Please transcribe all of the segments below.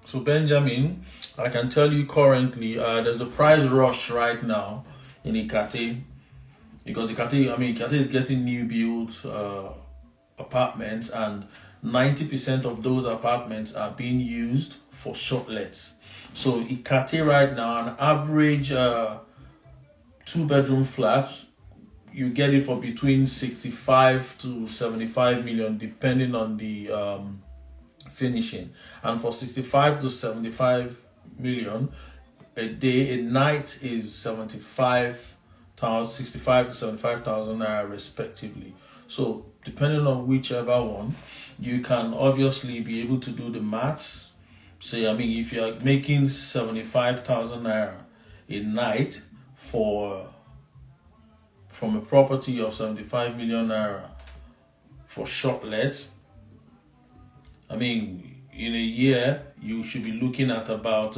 So Benjamin, I can tell you currently, there's a price rush right now in Ikate because Ikate is getting new build apartments, and 90% of those apartments are being used for shortlets. So Ikate right now, an average two-bedroom flat, you get it for between 65 to 75 million, depending on the finishing. And for 65 to 75 million, a night is 65 to 75,000 naira respectively. So depending on whichever one, you can obviously be able to do the maths. Say, if you're making 75,000 naira a night for from a property of 75 million naira for shortlets, in a year you should be looking at about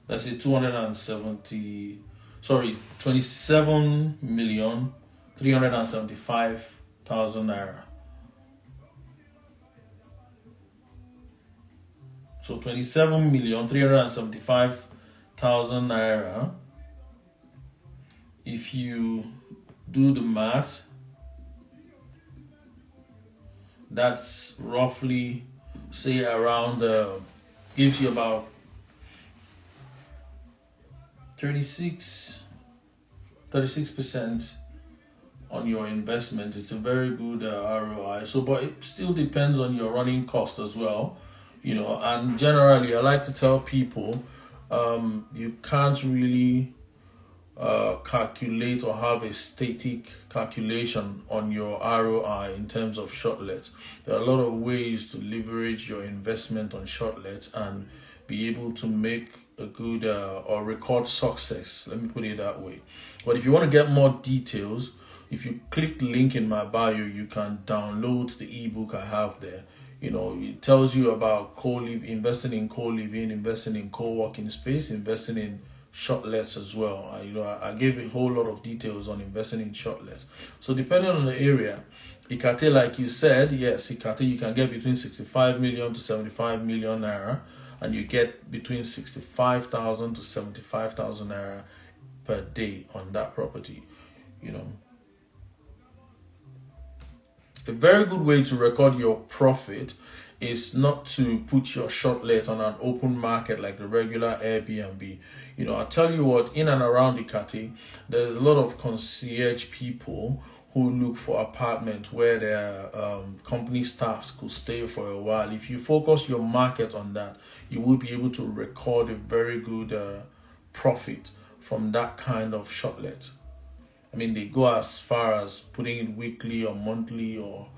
let's say 27,375,000 naira. So 27,375,000 naira. If you do the math, that's roughly, say, around gives you about 36% on your investment. It's a very good ROI. So, but it still depends on your running cost as well, And generally, I like to tell people, you can't really calculate or have a static calculation on your ROI in terms of shortlets. There are a lot of ways to leverage your investment on shortlets and be able to make a good or record success. Let me put it that way. But if you want to get more details, if you click the link in my bio, you can download the ebook I have there. It tells you about investing in co-living, investing in co-working space, investing in shortlets as well. I gave a whole lot of details on investing in shortlets. So depending on the area, Ikate, like you said, yes, Ikate, you can get between 65 million to 75 million naira, and you get between 65,000 to 75,000 naira per day on that property. A very good way to record your profit is not to put your shortlet on an open market like the regular Airbnb. I tell you what, in and around Ikate, there's a lot of concierge people who look for apartments where their company staffs could stay for a while. If you focus your market on that, you will be able to record a very good profit from that kind of shortlet. They go as far as putting it weekly or monthly, or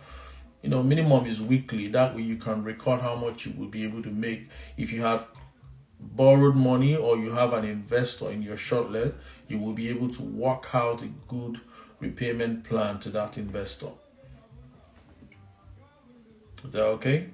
minimum is weekly. That way you can record how much you will be able to make. If you have borrowed money or you have an investor in your shortlet, you will be able to work out a good repayment plan to that investor. Is that okay?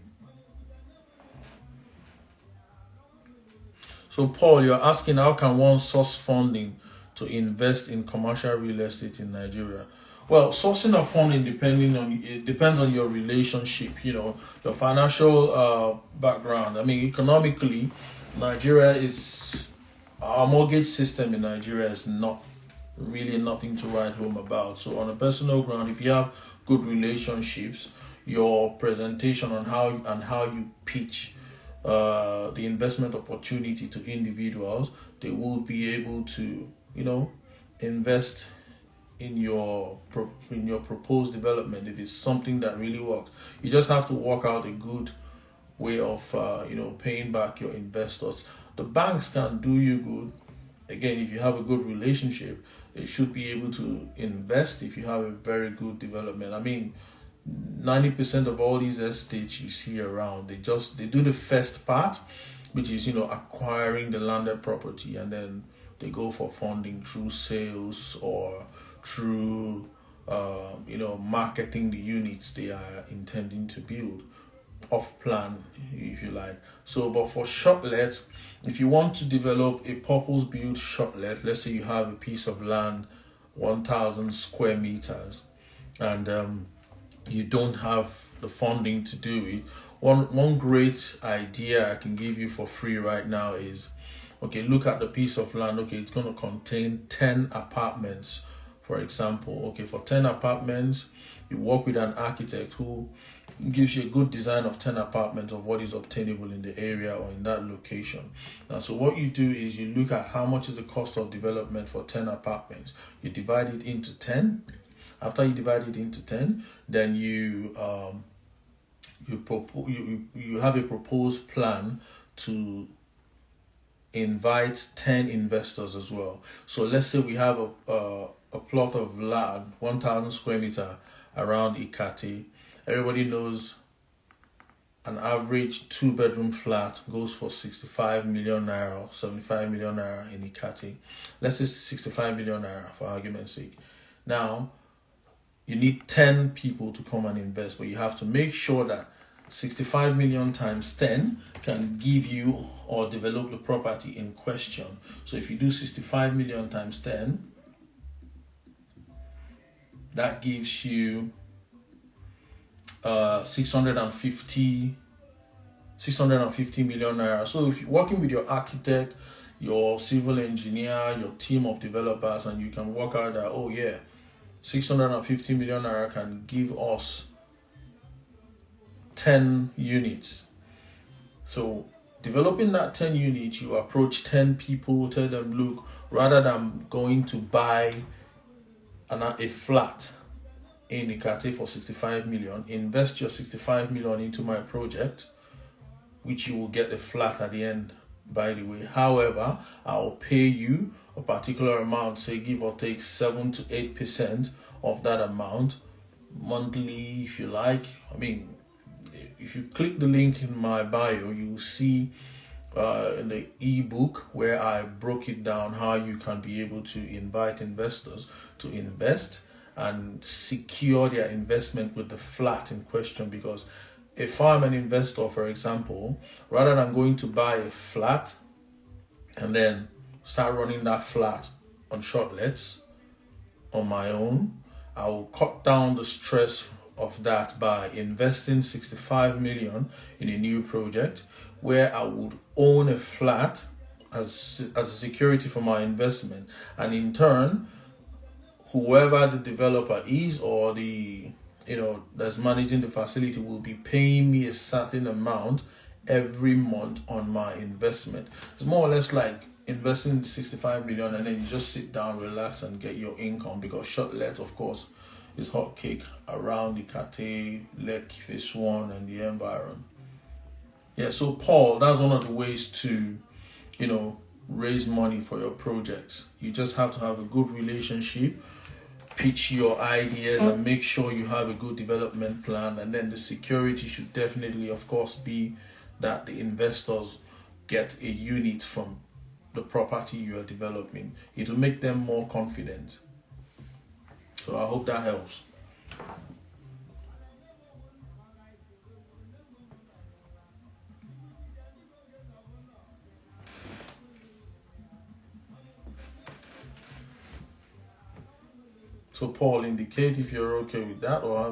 So Paul, you're asking, how can one source funding to invest in commercial real estate in Nigeria? Well, sourcing of funding depends on your relationship, your financial background. Economically, our mortgage system in Nigeria is not really nothing to write home about. So on a personal ground, if you have good relationships, your presentation on how you pitch the investment opportunity to individuals, they will be able to invest in your proposed development if it's something that really works. You just have to work out a good way of paying back your investors. The banks can do you good. Again, if you have a good relationship, they should be able to invest if you have a very good development. 90% of all these estates you see around, they do the first part, which is acquiring the landed property, and then they go for funding through sales or through marketing the units they are intending to build off plan, if you like. So, but for shortlet, if you want to develop a purpose-built shortlet, let's say you have a piece of land, 1,000 square meters, and you don't have the funding to do it. One great idea I can give you for free right now is, okay, look at the piece of land. Okay, it's going to contain 10 apartments, for example. Okay, for 10 apartments, you work with an architect who gives you a good design of 10 apartments of what is obtainable in the area or in that location. Now, so what you do is you look at how much is the cost of development for 10 apartments. You divide it into 10. After you divide it into 10, then you have a proposed plan to invite 10 investors as well. So let's say we have a plot of land, 1,000 square meter around Ikati. Everybody knows an average 2-bedroom flat goes for 65 million naira, 75 million naira in Ikati. Let's say 65 million naira for argument's sake. Now, you need 10 people to come and invest, but you have to make sure that 65 million times 10 can give you or develop the property in question. So if you do 65 million times 10, that gives you 650 million naira. So if you're working with your architect, your civil engineer, your team of developers, and you can work out that, oh yeah, 650 million naira can give us 10 units. So developing that 10 units, you approach 10 people, tell them, look, rather than going to buy a flat in Ikate for 65 million, invest your 65 million into my project, which you will get a flat at the end, by the way. However, I'll pay you a particular amount, say give or take 7 to 8% of that amount monthly, if you like. I mean, if you click the link in my bio, you will see in the ebook where I broke it down how you can be able to invite investors to invest and secure their investment with the flat in question. Because if I'm an investor, for example, rather than going to buy a flat and then start running that flat on Shortlets on my own, I will cut down the stress of that by investing 65 million in a new project where I would own a flat as a security for my investment, and in turn, whoever the developer is or the that's managing the facility will be paying me a certain amount every month on my investment. It's more or less like investing 65 million and then you just sit down, relax, and get your income, because Shortlet, of course, is hot cake around the Kate, Lake, Phase 1 and the environment. Yeah, so Paul, that's one of the ways to, raise money for your projects. You just have to have a good relationship, pitch your ideas, and make sure you have a good development plan. And then the security should definitely, of course, be that the investors get a unit from the property you are developing. It will make them more confident. So I hope that helps. So Paul, indicate if you're okay with that, or